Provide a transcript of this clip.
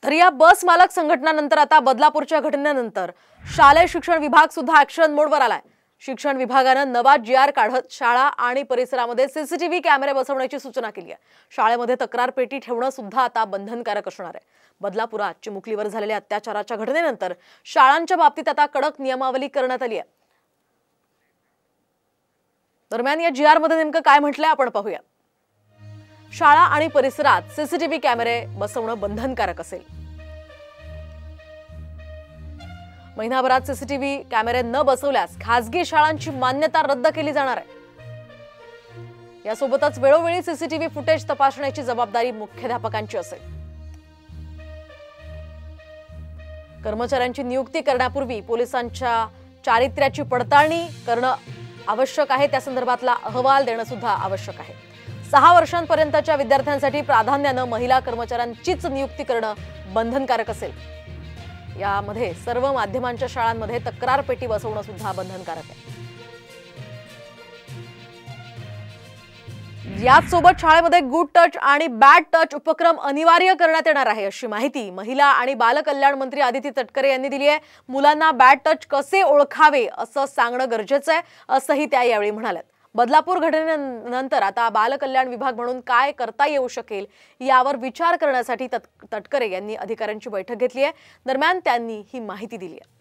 तर या बस मालक संघटनानंतर आता बदलापूरच्या घटनेनंतर शालेय शिक्षण विभाग सुद्धा ऍक्शन मोडवर आलाय। शिक्षण विभागानं नवा GR काढत शाळा आणि परिसरामध्ये CCTV कॅमेरे बसवण्याची सूचना केली आहे। शाळेमध्ये तक्रार पेटी ठेवणं सुद्धा आता बंधनकारक असणार आहे। बदलापुरात चिमुकलीवर झालेल्या अत्याचाराच्या घटनेनंतर शाळांच्या बाबतीत आता कडक नियमावली करण्यात आली आहे। दरम्यान या GR मध्ये नेमकं काय म्हटलंय आपण पाहूया। शाळा आणि परिसरात CCTV कॅमेरे बसवणं बंधनकारक असेल। महिनाभरात CCTV कॅमेरे न बसवल्यास खासगी शाळांची मान्यता रद्द केली जाणार आहे। यासोबतच वेळोवेळी CCTV फुटेज तपासण्याची जबाबदारी मुख्याध्यापकांची असेल। कर्मचाऱ्यांची नियुक्ती करण्यापूर्वी पोलिसांच्या चारित्र्याची पडताळणी करणं आवश्यक आहे। त्या संदर्भातला अहवाल देणं सुद्धा आवश्यक आहे। 6 वर्षांपर्यंतच्या विद्यार्थ्यांसाठी प्राधान्यानं महिला कर्मचाऱ्यांचीच नियुक्ती करणं बंधनकारक असेल। यामध्ये सर्व माध्यमांच्या शाळांमध्ये तक्रार पेटी बसवणं सुद्धा बंधनकारक आहे। यासोबत शाळेमध्ये गुड टच आणि बॅड टच उपक्रम अनिवार्य करण्यात येणार आहे, अशी माहिती महिला आणि बाल कल्याण मंत्री आदिती तटकरे यांनी दिली आहे। मुलांना बॅड टच कसे ओळखावे असं सांगणं गरजेचं आहे, असंही त्या यावेळी म्हणाल्यात। बदलापूर घटनेनंतर आता बाल कल्याण विभाग म्हणून काय करता येऊ शकेल यावर विचार करण्यासाठी तटकरे यांनी अधिकाऱ्यांची बैठक घेतली आहे। दरम्यान त्यांनी ही माहिती दिली आहे।